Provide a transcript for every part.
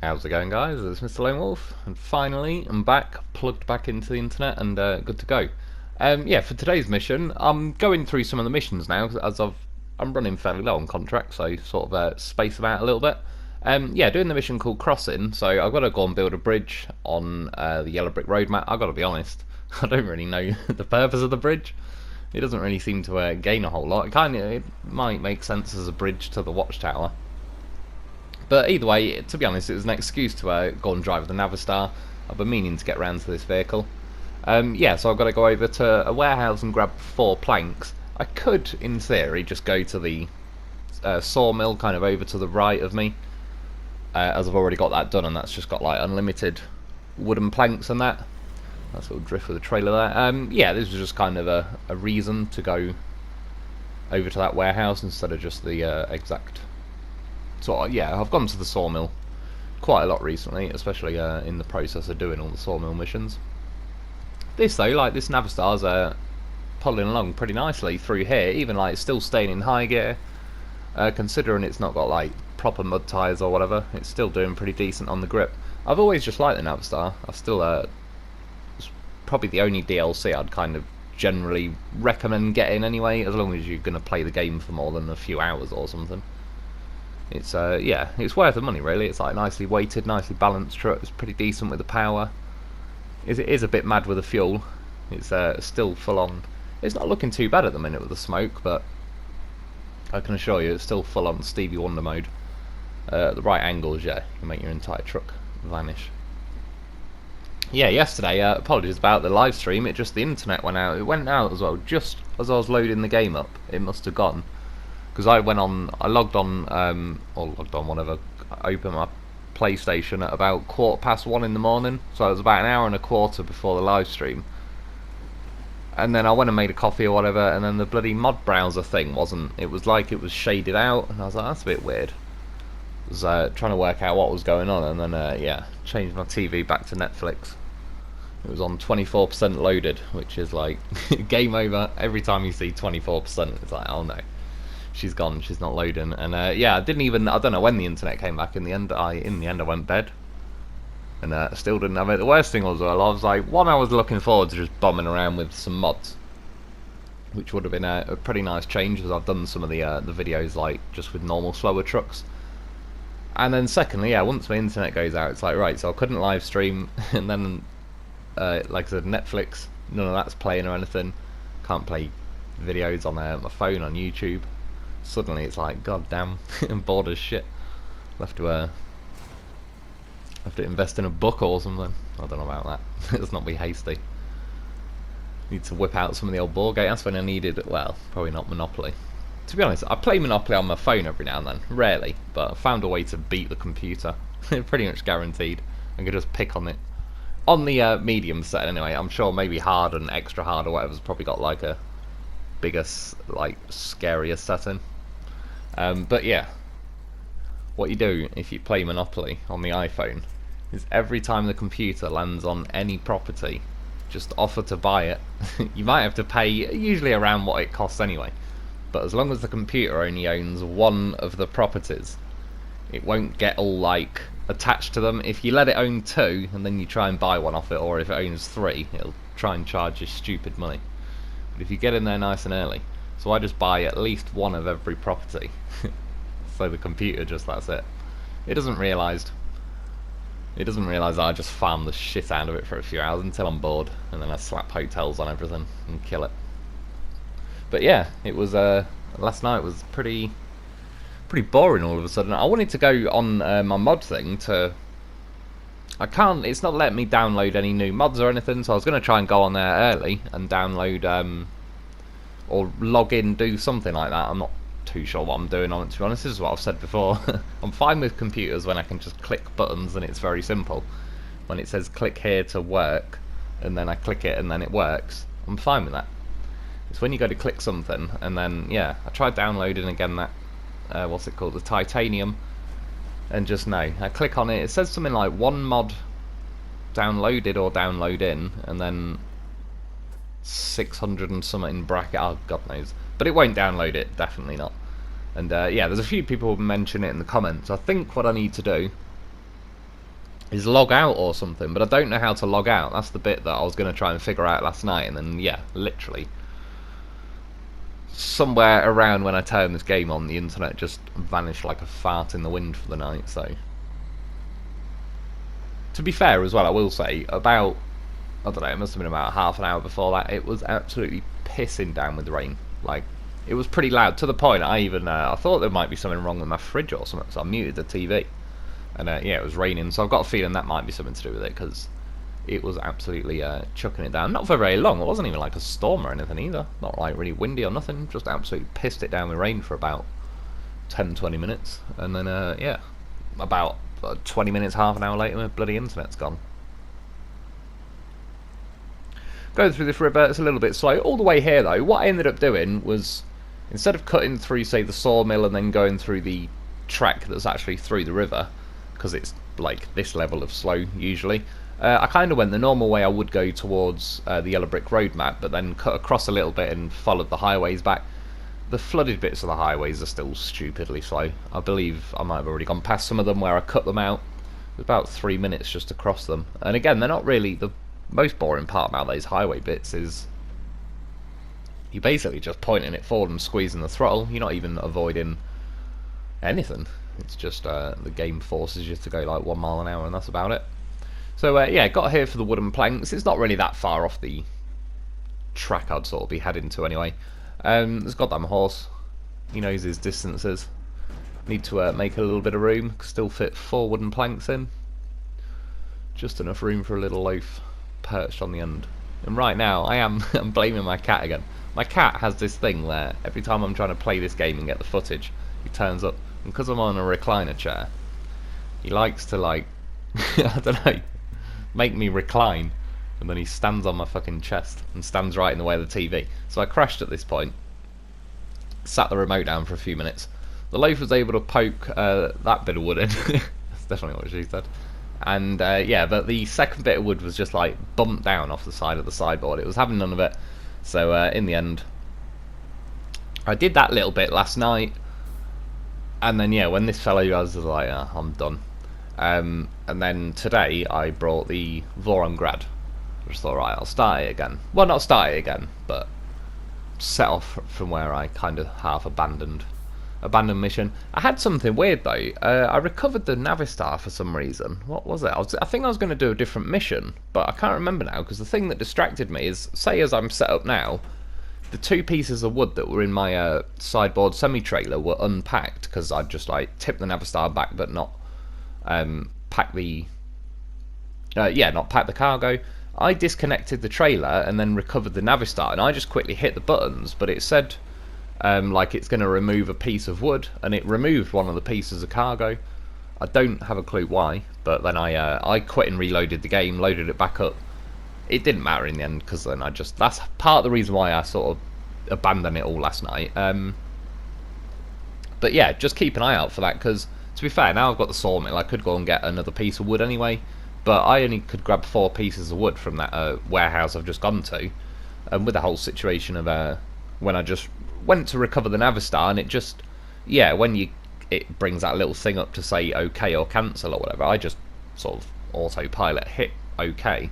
How's it going, guys? It's Mr. Lo4f, and finally I'm back, plugged back into the internet, and good to go. Yeah, for today's mission, I'm going through some of the missions now, as I'm running fairly low on contract, so sort of space them out a little bit. Yeah, doing the mission called Crossing, so I've got to go and build a bridge on the yellow brick road map. I've got to be honest, I don't really know the purpose of the bridge. It doesn't really seem to gain a whole lot. It might make sense as a bridge to the watchtower. But either way, to be honest, it was an excuse to go and drive the Navistar. I've been meaning to get around to this vehicle. Yeah, so I've got to go over to a warehouse and grab 4 planks. I could, in theory, just go to the sawmill kind of over to the right of me, as I've already got that done, and that's just got like unlimited wooden planks and that. That's a little drift with the trailer there. Yeah, this was just kind of a reason to go over to that warehouse instead of just the exact. So yeah, I've gone to the sawmill quite a lot recently, especially in the process of doing all the sawmill missions. This though, like this Navistar's pulling along pretty nicely through here, even like it's still staying in high gear. Considering it's not got like proper mud tyres or whatever, it's still doing pretty decent on the grip. I've always just liked the Navistar. I still it's probably the only DLC I'd kind of generally recommend getting anyway, as long as you're going to play the game for more than a few hours or something. It's yeah, it's worth the money really. It's like nicely weighted, nicely balanced truck. It's pretty decent with the power. It is a bit mad with the fuel. It's still full on. It's not looking too bad at the minute with the smoke, but I can assure you it's still full on Stevie Wonder mode. The right angles, yeah, you can make your entire truck vanish. Yeah, yesterday, apologies about the live stream. The internet went out. It went out as well just as I was loading the game up. It must have gone. Because I logged on, whatever, I opened my PlayStation at about 1:15 in the morning, so it was about an hour and a quarter before the live stream. And then I went and made a coffee or whatever, and then the bloody mod browser thing wasn't, it was like it was shaded out, and I was like, that's a bit weird. I was trying to work out what was going on, and then, yeah, changed my TV back to Netflix. It was on 24% loaded, which is like, game over. Every time you see 24%, it's like, oh no. She's gone, she's not loading, and yeah, I don't know when the internet came back. In the end I went bed, and still didn't have it. The worst thing was, well, I was like, I was looking forward to just bombing around with some mods, which would have been a pretty nice change, as I've done some of the videos like just with normal slower trucks. And then secondly, yeah, once my internet goes out, it's like, right, so I couldn't live stream, and then like I said, Netflix, none of that's playing or anything. Can't play videos on my phone on YouTube. Suddenly it's like, god damn, I'm bored as shit. I'll have to invest in a book or something. I don't know about that. Let's not be hasty. Need to whip out some of the old board games. That's when I needed, well, probably not Monopoly. To be honest, I play Monopoly on my phone every now and then. Rarely, but I found a way to beat the computer. Pretty much guaranteed. I could just pick on it. On the medium set anyway. I'm sure maybe hard and extra hard or whatever's probably got like a bigger, like, scarier setting. But yeah, what you do if you play Monopoly on the iPhone is every time the computer lands on any property, just offer to buy it. You might have to pay usually around what it costs anyway, but as long as the computer only owns one of the properties, it won't get all like attached to them. If you let it own 2 and then you try and buy one off it, or if it owns 3, it'll try and charge you stupid money. But if you get in there nice and early, so I just buy at least one of every property. So the computer just, that's it. It doesn't realise I just farm the shit out of it for a few hours until I'm bored, and then I slap hotels on everything and kill it. But yeah, it was last night was pretty boring all of a sudden. I wanted to go on my mod thing to. I can't. It's not letting me download any new mods or anything, so I was going to try and go on there early and download or log in, do something like that. I'm not too sure what I'm doing on it, to be honest. This is what I've said before. I'm fine with computers when I can just click buttons and it's very simple. When it says click here to work, and then I click it and then it works, I'm fine with that. It's when you go to click something and then, yeah, I tried downloading again that, what's it called, the titanium, and just no. I click on it, it says something like one mod downloaded or download in, and then 600 and something in bracket, oh god knows, but it won't download it, definitely not. And yeah, there's a few people mention it in the comments. I think what I need to do is log out or something, but I don't know how to log out. That's the bit that I was going to try and figure out last night, and then, yeah, literally somewhere around when I turned this game on, the internet just vanished like a fart in the wind for the night. So, to be fair as well, I will say, about, I don't know, it must have been about half an hour before that, it was absolutely pissing down with rain. Like, it was pretty loud, to the point I thought there might be something wrong with my fridge or something, so I muted the TV. And yeah, it was raining, so I've got a feeling that might be something to do with it, because it was absolutely chucking it down. Not for very long, it wasn't even like a storm or anything either. Not like really windy or nothing, just absolutely pissed it down with rain for about 10-20 minutes. And then, yeah, about 20 minutes, half an hour later, my bloody internet's gone. Going through this river, it's a little bit slow. All the way here, though, what I ended up doing was, instead of cutting through, say, the sawmill and then going through the track that's actually through the river, because it's like this level of slow usually, I kind of went the normal way I would go towards the yellow brick road map, but then cut across a little bit and followed the highways back. The flooded bits of the highways are still stupidly slow. I believe I might have already gone past some of them where I cut them out. It was about 3 minutes just to cross them. And again, they're not really, the most boring part about those highway bits is you're basically just pointing it forward and squeezing the throttle. You're not even avoiding anything. It's just the game forces you to go like 1 mile an hour, and that's about it. So yeah, got here for the wooden planks. It's not really that far off the track I'd sort of be heading to anyway. This goddamn horse, he knows his distances. Need to make a little bit of room. Still fit 4 wooden planks in. Just enough room for a little loaf perched on the end. And right now, I'm blaming my cat again. My cat has this thing where every time I'm trying to play this game and get the footage, he turns up. And because I'm on a recliner chair, he likes to, like, I don't know, make me recline, and then he stands on my fucking chest and stands right in the way of the TV. So I crashed at this point, sat the remote down for a few minutes. The loaf was able to poke that bit of wood in. That's definitely what she said. And yeah, but the second bit of wood was just like bumped down off the side of the sideboard. It was having none of it. So in the end, I did that little bit last night. And then, yeah, when this fellow was like, I'm done. And then today, I brought the Grad. I just thought, right, I'll start it again. Well, not start it again, but set off from where I kind of half abandoned mission. I had something weird, though. I recovered the Navistar for some reason. What was it? I think I was going to do a different mission, but I can't remember now, because the thing that distracted me is, say as I'm set up now, the 2 pieces of wood that were in my sideboard semi-trailer were unpacked, because I'd just like tipped the Navistar back but not pack the not pack the cargo. I disconnected the trailer and then recovered the Navistar, and I just quickly hit the buttons, but it said like it's going to remove a piece of wood, and it removed one of the pieces of cargo. I don't have a clue why, but then I quit and reloaded the game, loaded it back up. It didn't matter in the end, because then that's part of the reason why I sort of abandoned it all last night. But yeah, just keep an eye out for that, because to be fair, now I've got the sawmill, I could go and get another piece of wood anyway, but I only could grab 4 pieces of wood from that warehouse I've just gone to, and with the whole situation of when I just went to recover the Navistar, and it just, yeah, when it brings that little thing up to say OK or cancel or whatever, I just sort of autopilot hit OK.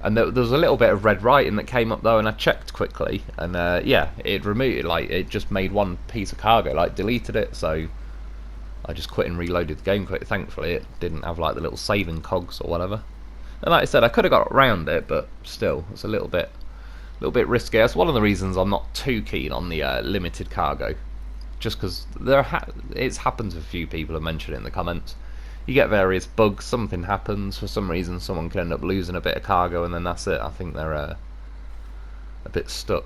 And there was a little bit of red writing that came up though, and I checked quickly, and yeah, it removed it, like it just made one piece of cargo, like deleted it. So I just quit and reloaded the game quick. Thankfully, it didn't have like the little saving cogs or whatever. And like I said, I could have got around it, but still, it's a little bit risky. That's one of the reasons I'm not too keen on the limited cargo, just because it's happened to a few people have mentioned it in the comments. You get various bugs, something happens, for some reason someone can end up losing a bit of cargo, and then that's it. I think they're a bit stuck.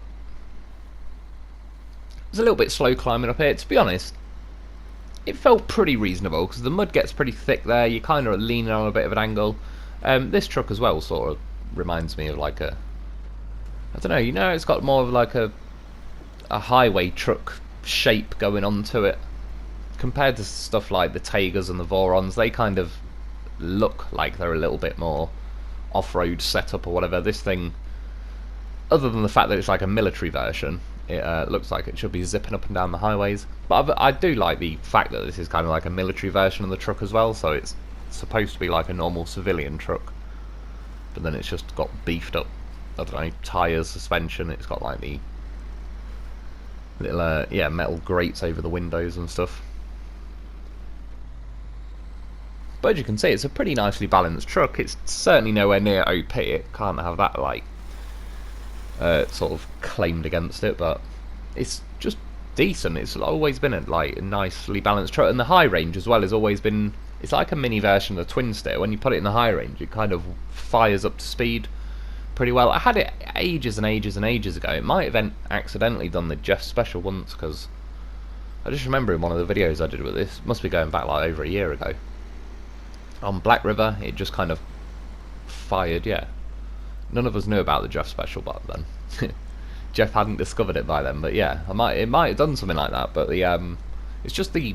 It was a little bit slow climbing up here. To be honest, it felt pretty reasonable, because the mud gets pretty thick there, you're kind of leaning on a bit of an angle. This truck as well sort of reminds me of like I don't know, it's got more of like a highway truck shape going on to it. Compared to stuff like the Tagers and the Vorons, they kind of look like they're a little bit more off-road setup or whatever. This thing, other than the fact that it's like a military version, it looks like it should be zipping up and down the highways. But I do like the fact that this is kind of like a military version of the truck as well, so it's supposed to be like a normal civilian truck, but then it's just got beefed up, I don't know, tyres, suspension. It's got like the little yeah, metal grates over the windows and stuff. But as you can see, it's a pretty nicely balanced truck. It's certainly nowhere near OP. It can't have that like sort of claimed against it, but it's just decent. It's always been a like a nicely balanced truck, and the high range as well has always been. It's like a mini version of the Twin Steer. When you put it in the high range, it kind of fires up to speed pretty well. I had it ages and ages and ages ago. It might have accidentally done the Jeff Special once, because I just remember in one of the videos I did with this, must be going back like over a year ago, on Black River, it just kind of fired. Yeah, none of us knew about the Jeff Special back then. Jeff hadn't discovered it by then, but yeah, it might have done something like that. But the it's just the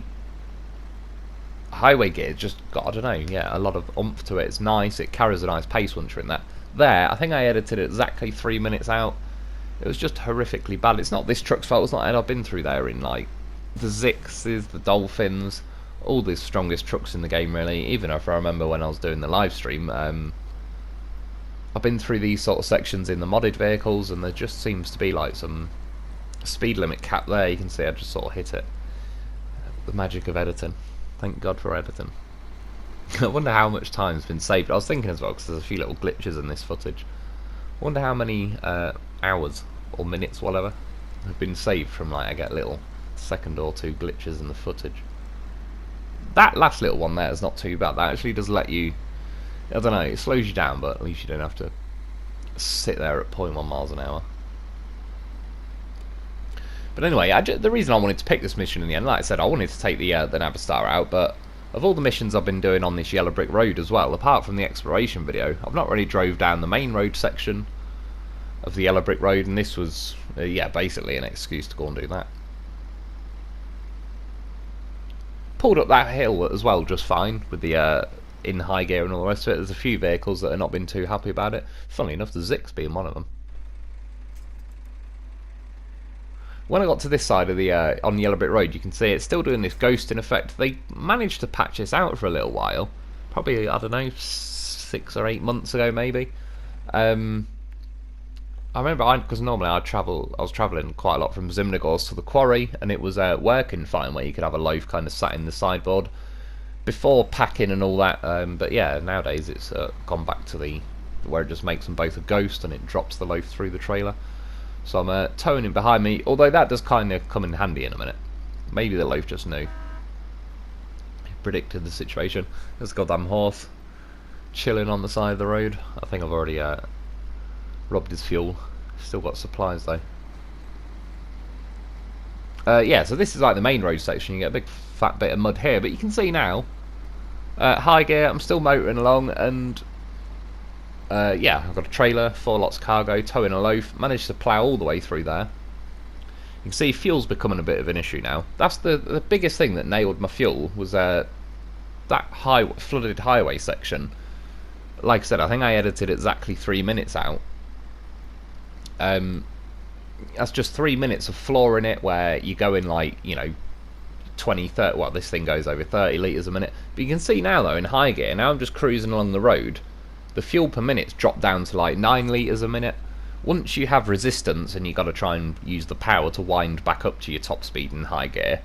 highway gear just got, I don't know, yeah, a lot of oomph to it. It's nice. It carries a nice pace once you're in there. There, I think I edited it exactly 3 minutes out. It was just horrifically bad. It's not this truck's fault. It's not. I've been through there in like the Zixes, the Dolphins, all the strongest trucks in the game, really. Even if I remember when I was doing the live stream, I've been through these sort of sections in the modded vehicles, and there just seems to be like some speed limit cap there. You can see I just sort of hit it. The magic of editing. Thank God for editing. I wonder how much time's been saved. I was thinking as well, because there's a few little glitches in this footage. I wonder how many hours or minutes, whatever, have been saved from like I get little second or two glitches in the footage. That last little one there is not too bad. That actually does let you, I don't know, it slows you down, but at least you don't have to sit there at 0.1 miles an hour. But anyway, the reason I wanted to pick this mission in the end, like I said, I wanted to take the Navistar out, but of all the missions I've been doing on this yellow brick road as well, apart from the exploration video, I've not really drove down the main road section of the yellow brick road, and this was, yeah, basically an excuse to go and do that. Pulled up that hill as well just fine with the in high gear and all the rest of it. There's a few vehicles that have not been too happy about it. Funnily enough, the Zix being one of them. When I got to this side of the on Yellow Brick Road, you can see it's still doing this ghosting effect. They managed to patch this out for a little while, probably, I don't know, 6 or 8 months ago maybe. I remember, because normally I was travelling quite a lot from Zimnegors to the quarry, and it was working fine where you could have a loaf kind of sat in the sideboard before packing and all that. But yeah, nowadays it's gone back to the where it just makes them both a ghost and it drops the loaf through the trailer. So I'm towing him behind me, although that does kind of come in handy in a minute. Maybe the loaf just knew. He predicted the situation. There's a goddamn horse chilling on the side of the road. I think I've already robbed his fuel. Still got supplies though. Yeah, so this is like the main road section. You get a big fat bit of mud here, but you can see now, high gear, I'm still motoring along, and yeah, I've got a trailer, 4 lots of cargo, towing a loaf, managed to plough all the way through there. You can see fuel's becoming a bit of an issue now. That's the biggest thing that nailed my fuel, was that flooded highway section. Like I said, I think I edited exactly 3 minutes out. That's just 3 minutes of flooring it, where you go in like, you know, 20, 30, well, this thing goes over 30 litres a minute. But you can see now though, in high gear, now I'm just cruising along the road, the fuel per minute's dropped down to like 9 litres a minute. Once you have resistance and you've got to try and use the power to wind back up to your top speed in high gear,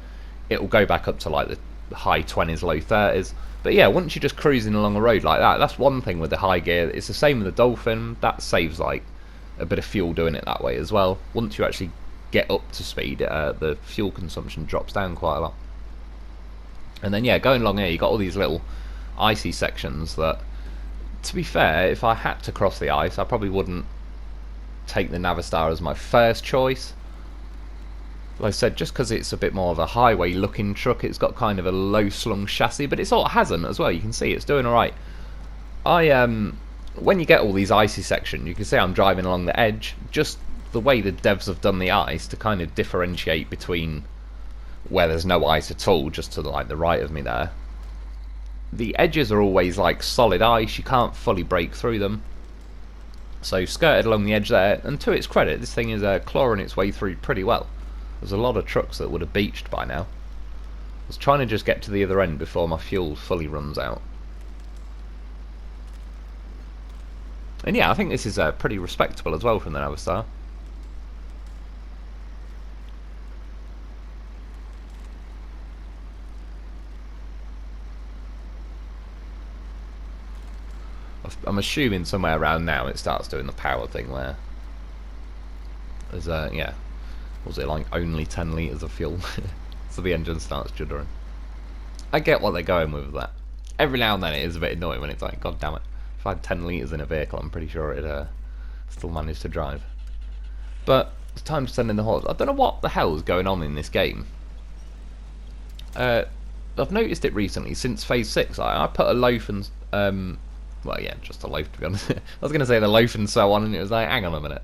it will go back up to like the high 20s, low 30s. But yeah, once you're just cruising along a road like that, that's one thing with the high gear. It's the same with the Dolphin. That saves like a bit of fuel doing it that way as well. Once you actually get up to speed, the fuel consumption drops down quite a lot. And then yeah, going along here, you got all these little icy sections that, to be fair, if I had to cross the ice, I probably wouldn't take the Navistar as my first choice. Like I said, just because it's a bit more of a highway looking truck, it's got kind of a low slung chassis, but it sort of hasn't as well. You can see it's doing alright. When you get all these icy sections, you can see I'm driving along the edge. Just the way the devs have done the ice to kind of differentiate between where there's no ice at all, just to like the right of me there. The edges are always like solid ice, you can't fully break through them. So skirted along the edge there, and to its credit, this thing is clawing its way through pretty well. There's a lot of trucks that would have beached by now. I was trying to just get to the other end before my fuel fully runs out. And yeah, I think this is pretty respectable as well from the Navistar. I'm assuming somewhere around now it starts doing the power thing where there's yeah, was it like only 10 litres of fuel? So the engine starts juddering. I get what they're going with that. Every now and then it is a bit annoying when it's like, god damn it, if I had 10 litres in a vehicle I'm pretty sure it'd still manage to drive. But it's time to send in the horse. I don't know what the hell is going on in this game. I've noticed it recently since Phase 6. I put a Loaf and well, yeah, just a Loaf to be honest. I was going to say the Loaf and so on, and it was like, hang on a minute,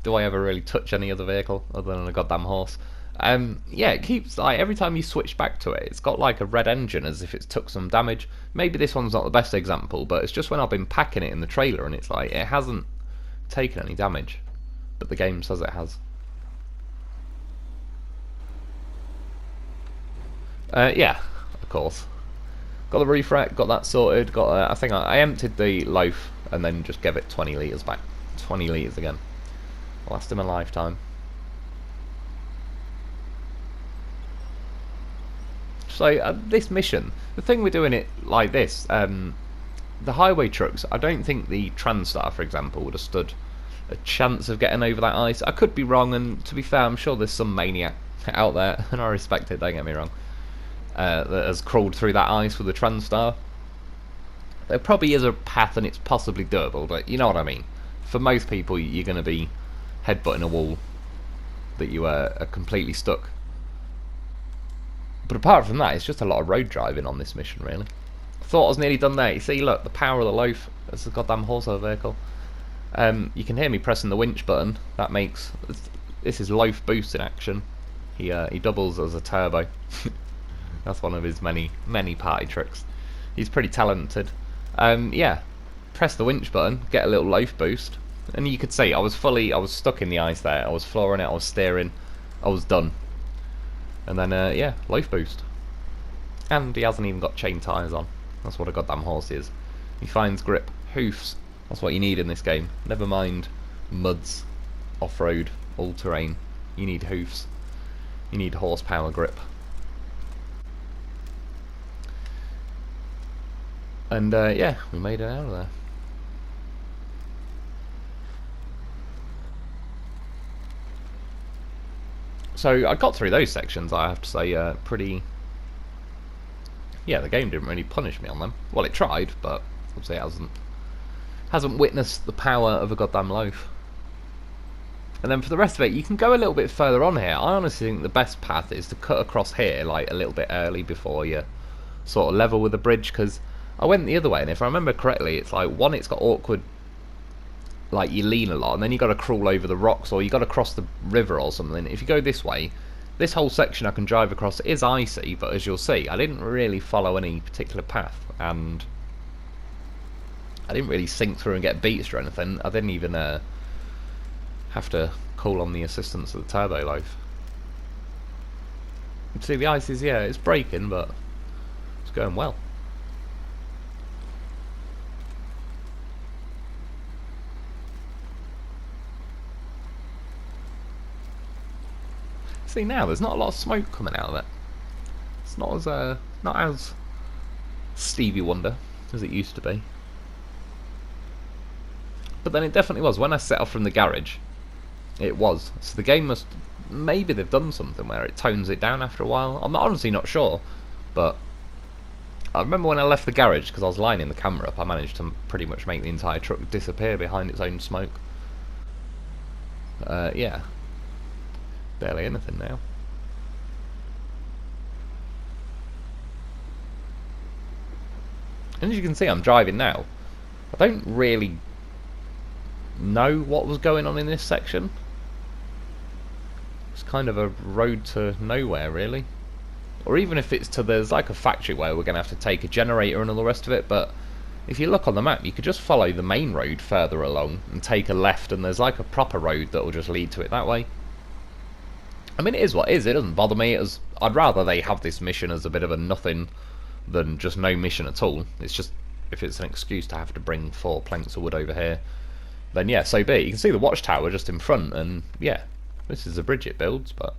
do I ever really touch any other vehicle other than a goddamn horse? Yeah, it keeps, like, every time you switch back to it, it's got like a red engine as if it's took some damage. Maybe this one's not the best example, but it's just when I've been packing it in the trailer and it's like, it hasn't taken any damage, but the game says it has. Yeah, of course. Got the refract, got that sorted, got I think I emptied the Loaf and then just gave it 20 litres back. 20 litres again. Last in a lifetime. So this mission, the thing we're doing it like this, the highway trucks, I don't think the Transstar, for example, would have stood a chance of getting over that ice. I could be wrong, and to be fair, I'm sure there's some maniac out there, and I respect it, don't get me wrong, that has crawled through that ice with a Transstar. There probably is a path and it's possibly doable, but you know what I mean. For most people, you're going to be headbutting a wall that you are completely stuck. But apart from that, it's just a lot of road driving on this mission, really. I thought I was nearly done there. You see, look, the power of the Loaf. It's a goddamn horsepower vehicle. You can hear me pressing the winch button. That makes... This is Loaf boost in action. He doubles as a turbo. That's one of his many party tricks. He's pretty talented. Yeah, press the winch button, get a little Loaf boost, and you could see I was stuck in the ice there. I was flooring it, I was steering, I was done. And then yeah, Loaf boost. And he hasn't even got chain tyres on. That's what a goddamn horse is. He finds grip, hoofs. That's what you need in this game. Never mind muds, off-road, all-terrain. You need hoofs. You need horsepower grip. And yeah, we made it out of there. So I got through those sections, I have to say, pretty... Yeah, the game didn't really punish me on them. Well, it tried, but obviously it hasn't witnessed the power of a goddamn Loaf. And then for the rest of it, you can go a little bit further on here. I honestly think the best path is to cut across here, like, a little bit early before you sort of level with the bridge, because I went the other way, and if I remember correctly, it's like, one, it's got awkward, like, you lean a lot, and then you got to crawl over the rocks, or you got to cross the river or something. If you go this way, this whole section I can drive across is icy, but as you'll see, I didn't really follow any particular path, and I didn't really sink through and get beats or anything. I didn't even have to call on the assistance of the turbo Loaf. See, the ice is, yeah, it's breaking, but it's going well. See, now there's not a lot of smoke coming out of it. It's not as Stevie Wonder as it used to be. But then it definitely was. When I set off from the garage, it was. So the game must... Maybe they've done something where it tones it down after a while. I'm honestly not sure. But I remember when I left the garage, because I was lining the camera up, I managed to pretty much make the entire truck disappear behind its own smoke. Yeah. Barely anything now. And as you can see, I'm driving now. I don't really know what was going on in this section. It's kind of a road to nowhere, really. Or even if it's to, there's like a factory where we're going to have to take a generator and all the rest of it, but if you look on the map, you could just follow the main road further along and take a left, and there's like a proper road that will just lead to it that way. I mean, it is what it is. It doesn't bother me. I'd rather they have this mission as a bit of a nothing than just no mission at all. It's just, if it's an excuse to have to bring 4 planks of wood over here then yeah, so be it. You can see the watchtower just in front, and yeah, this is the bridge it builds, but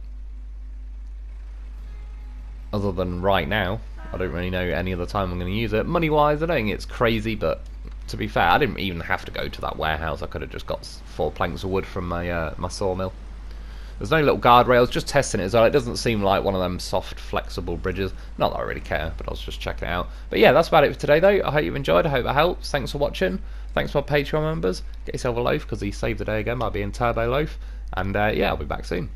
other than right now, I don't really know any other time I'm going to use it. Money-wise, I don't think it's crazy, but to be fair, I didn't even have to go to that warehouse. I could have just got 4 planks of wood from my my sawmill. There's no little guardrails, just testing it as well. It doesn't seem like one of them soft, flexible bridges. Not that I really care, but I was just checking it out. But yeah, that's about it for today, though. I hope you've enjoyed. I hope it helps. Thanks for watching. Thanks for our Patreon members. Get yourself a loaf, because he saved the day again by being Turbo Loaf. And yeah, I'll be back soon.